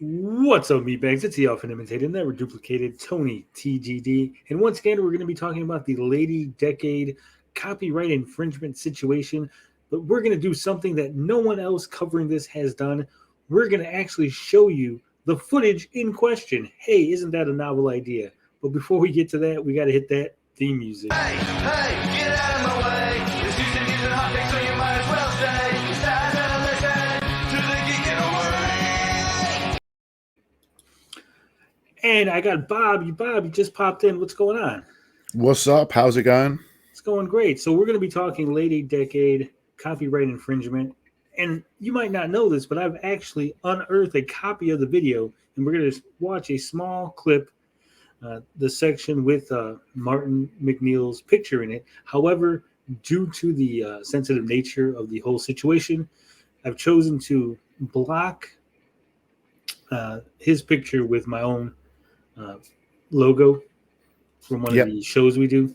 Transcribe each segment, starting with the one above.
What's up, meatbags? It's the often imitated, never duplicated Tony TGD. And once again, we're going to be talking about the Lady Decade copyright infringement situation. But we're going to do something that no one else covering this has done. We're going to actually show you the footage in question. Hey, isn't that a novel idea? But before we get to that, we got to hit that theme music. Hey, get out of my way. It's Houston using hot takes, so you might as well stay. It's time to listen to the geeking away. And I got Bob. Bob, you just popped in. What's going on? What's up? How's it going? It's going great. So we're going to be talking Lady Decade copyright infringement. And you might not know this, but I've actually unearthed a copy of the video, and we're going to watch a small clip, the section with Martin McNeil's picture in it. However, due to the sensitive nature of the whole situation, I've chosen to block his picture with my own logo from one of the shows we do.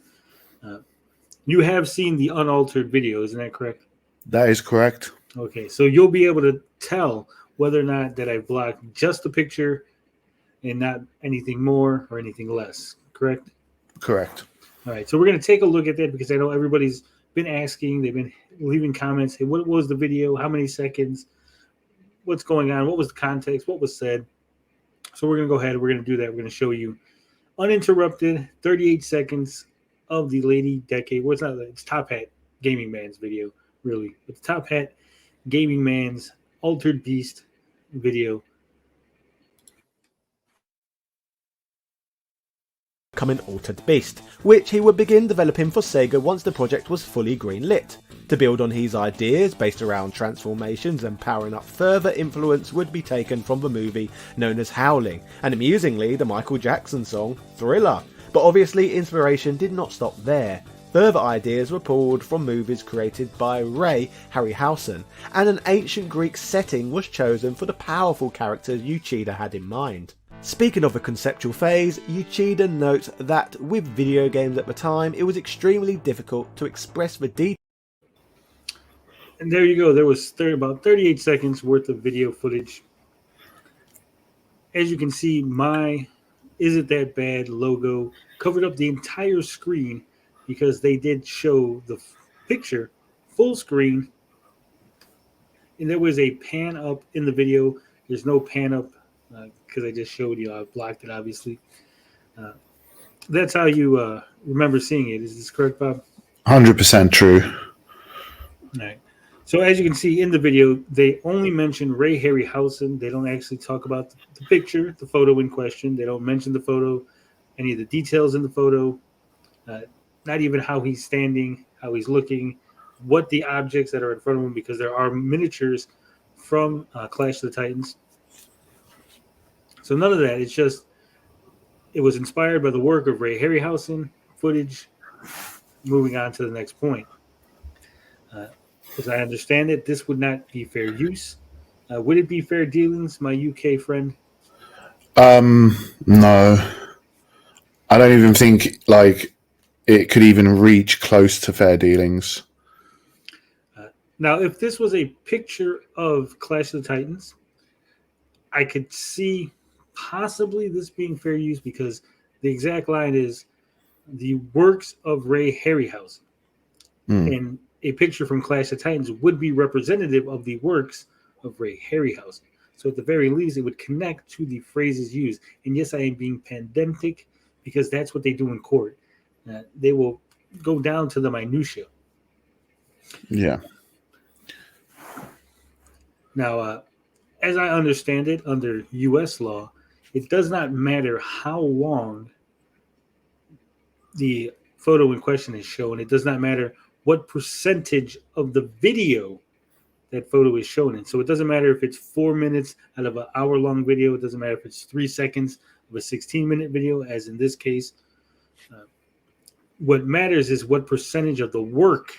You have seen the unaltered video, isn't that correct? That is correct. Okay, so you'll be able to tell whether or not that I blocked just the picture and not anything more or anything less, correct? Correct. All right, so we're going to take a look at that because I know everybody's been asking, they've been leaving comments, hey, what was the video, how many seconds, what's going on, what was the context, what was said. So we're going to go ahead, we're going to do that. We're going to show you uninterrupted 38 seconds of the Lady Decade. Well, it's Top Hat Gaming Man's video, really. It's Top Hat Gaming Man's Altered Beast video. Coming Altered Beast, which he would begin developing for Sega once the project was fully greenlit. To build on his ideas based around transformations and powering up, further influence would be taken from the movie known as Howling, and amusingly the Michael Jackson song Thriller. But obviously inspiration did not stop there. Further ideas were pulled from movies created by Ray Harryhausen, and an ancient Greek setting was chosen for the powerful character Uchida had in mind. Speaking of the conceptual phase, Uchida notes that with video games at the time, it was extremely difficult to express the details. And there you go. There was about 38 seconds worth of video footage. As you can see, my Is It That Bad logo covered up the entire screen because they did show the picture full screen. And there was a pan up in the video. There's no pan up because I just showed you. I blocked it, obviously. That's how you remember seeing it. Is this correct, Bob? 100% true. All right. So as you can see in the video, they only mention Ray Harryhausen. They don't actually talk about the picture, the photo in question. They don't mention the photo, any of the details in the photo, not even how he's standing, how he's looking, what the objects that are in front of him, because there are miniatures from Clash of the Titans. So none of that. It's just, it was inspired by the work of Ray Harryhausen footage. Moving on to the next point. As I understand it, this would not be fair use. Would it be fair dealings, my UK friend? No. I don't even think it could even reach close to fair dealings. Now, if this was a picture of Clash of the Titans, I could see possibly this being fair use because the exact line is the works of Ray Harryhausen. And a picture from Clash of Titans would be representative of the works of Ray Harryhausen. So at the very least, it would connect to the phrases used. And yes, I am being pedantic because that's what they do in court. They will go down to the minutia. Yeah. Now, as I understand it, under U.S. law, it does not matter how long the photo in question is shown. It does not matter what percentage of the video that photo is shown in. So it doesn't matter if it's 4 minutes out of an hour-long video. It doesn't matter if it's 3 seconds of a 16-minute video, as in this case. What matters is what percentage of the work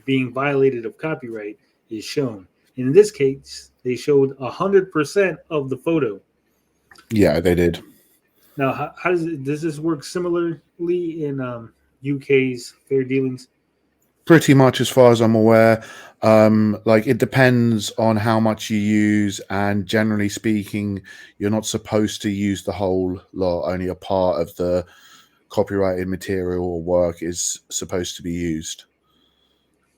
being violated of copyright is shown. And in this case, they showed 100% of the photo. Yeah, they did. Now, does this work similarly in UK's fair dealings? Pretty much, as far as I'm aware. Like, it depends on how much you use, and generally speaking, you're not supposed to use the whole lot. Only a part of the copyrighted material or work is supposed to be used.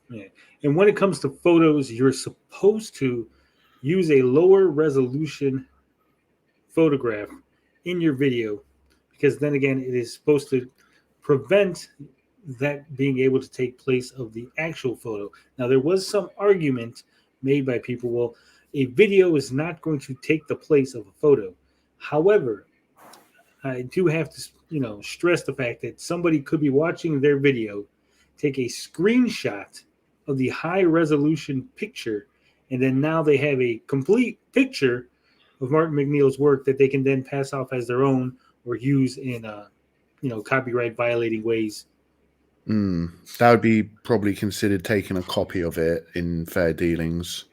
Yeah. And when it comes to photos, you're supposed to use a lower resolution photograph in your video, because then again, it is supposed to prevent that being able to take place of the actual photo. Now, there was some argument made by people, well, a video is not going to take the place of a photo. However, I do have to, stress the fact that somebody could be watching their video, take a screenshot of the high resolution picture, and then now they have a complete picture of Martin McNeil's work that they can then pass off as their own or use in, copyright violating ways. That would be probably considered taking a copy of it in fair dealings.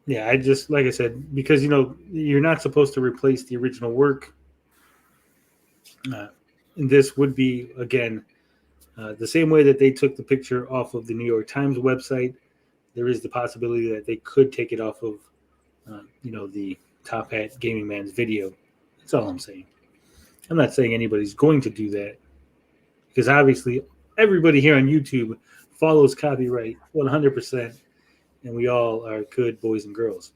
Yeah, I just, like I said, because you're not supposed to replace the original work. And this would be, again, the same way that they took the picture off of the New York Times website. There is the possibility that they could take it off of, the Top Hat Gaming Man's video. That's all I'm saying. I'm not saying anybody's going to do that, because obviously everybody here on YouTube follows copyright 100%, and we all are good boys and girls.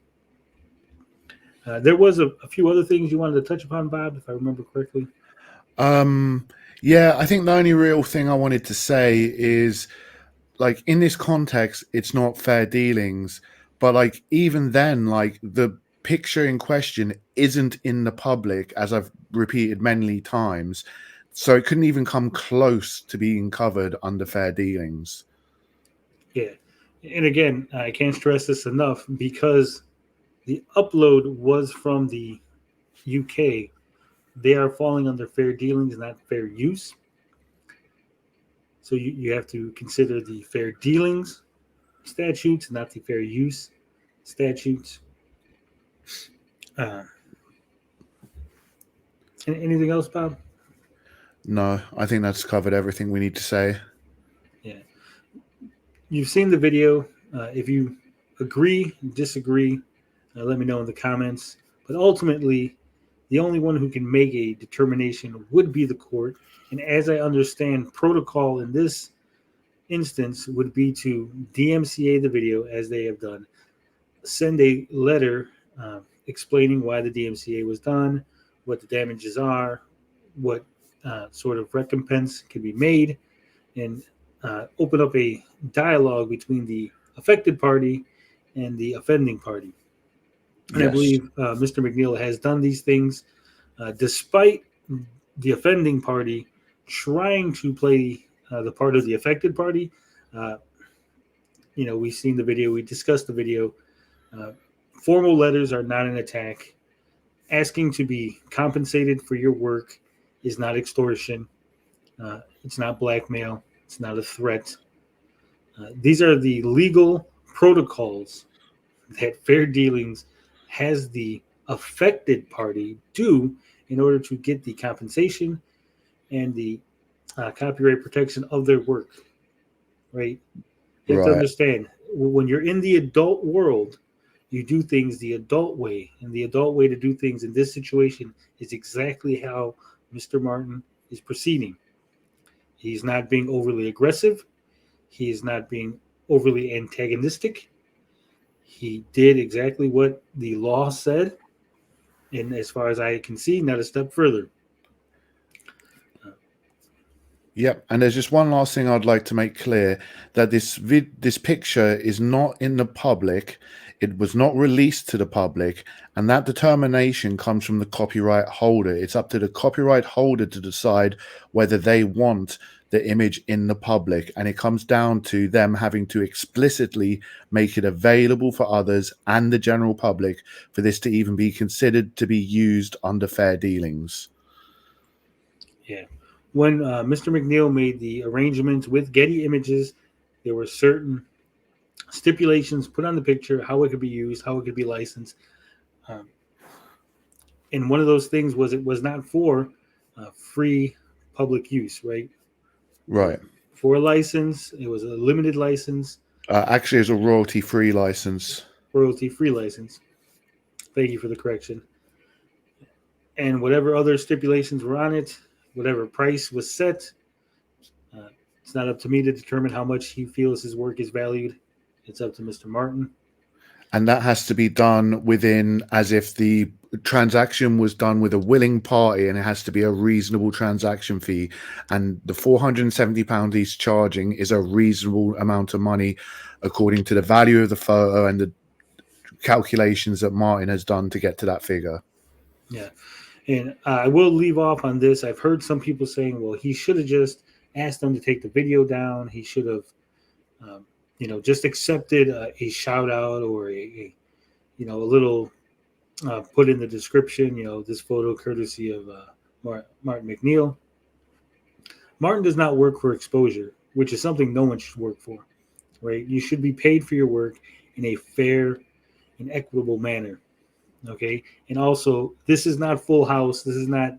There was a few other things you wanted to touch upon, Bob, if I remember correctly. Yeah, I think the only real thing I wanted to say is, like, in this context, it's not fair dealings, but like, even then, like, the picture in question isn't in the public, as I've repeated many times, so it couldn't even come close to being covered under fair dealings. Yeah. And again, I can't stress this enough, because the upload was from the UK. They are falling under fair dealings, not fair use. So you have to consider the fair dealings statutes, not the fair use statutes. Anything else, Bob? No, I think that's covered everything we need to say. Yeah. You've seen the video. If you agree, disagree, let me know in the comments. But ultimately, the only one who can make a determination would be the court. And as I understand, protocol in this instance would be to DMCA the video, as they have done, send a letter explaining why the DMCA was done, what the damages are, what sort of recompense can be made, and open up a dialogue between the affected party and the offending party. And Yes. I believe Mr. McNeil has done these things despite the offending party trying to play the part of the affected party. We've seen the video, we discussed the video. Formal letters are not an attack. Asking to be compensated for your work is not extortion. It's not blackmail. It's not a threat. These are the legal protocols that fair dealings has the affected party do in order to get the compensation and the copyright protection of their work. Right? You have to Right. understand, when you're in the adult world, you do things the adult way. And the adult way to do things in this situation is exactly how Mr. Martin is proceeding. He's not being overly aggressive. He is not being overly antagonistic. He did exactly what the law said. And as far as I can see, not a step further. Yep, and there's just one last thing I'd like to make clear, that this picture is not in the public. It was not released to the public, and that determination comes from the copyright holder. It's up to the copyright holder to decide whether they want the image in the public, and it comes down to them having to explicitly make it available for others and the general public for this to even be considered to be used under fair dealings. Yeah. When Mr. McNeil made the arrangements with Getty Images, there were certain stipulations put on the picture, how it could be used, how it could be licensed. And one of those things was it was not for free public use, right? Right. For a license. It was a limited license, Actually, it's a royalty-free license. royalty-free license. Thank you for the correction. And whatever other stipulations were on it, whatever price was set, it's not up to me to determine how much he feels his work is valued. It's up to Mr. Martin. And that has to be done within, as if the transaction was done with a willing party, and it has to be a reasonable transaction fee. And the £470 he's charging is a reasonable amount of money according to the value of the photo and the calculations that Martin has done to get to that figure. Yeah. And I will leave off on this. I've heard some people saying, well, he should have just asked them to take the video down. He should have, just accepted a shout out or a little put in the description, this photo courtesy of Martin McNeil. Martin does not work for exposure, which is something no one should work for, right? You should be paid for your work in a fair and equitable manner. Okay. And also, this is not Full House. This is not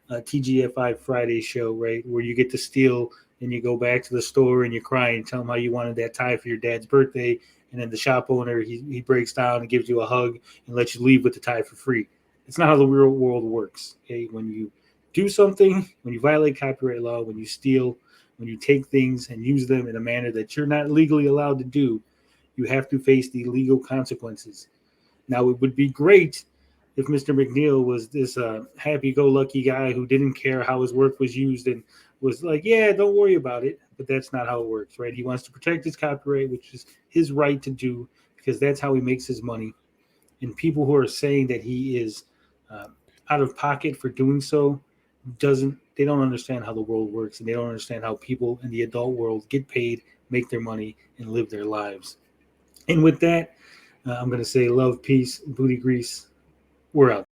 a TGFI Friday show, right? Where you get to steal and you go back to the store and you cry and tell them how you wanted that tie for your dad's birthday. And then the shop owner, he breaks down and gives you a hug and lets you leave with the tie for free. It's not how the real world works. Okay. When you do something, when you violate copyright law, when you steal, when you take things and use them in a manner that you're not legally allowed to do, you have to face the legal consequences. Now, it would be great if Mr. McNeil was this happy-go-lucky guy who didn't care how his work was used and was like, yeah, don't worry about it. But that's not how it works, right? He wants to protect his copyright, which is his right to do, because that's how he makes his money. And people who are saying that he is out of pocket for doing so, they don't understand how the world works, and they don't understand how people in the adult world get paid, make their money, and live their lives. And with that, I'm going to say love, peace, booty grease. We're out.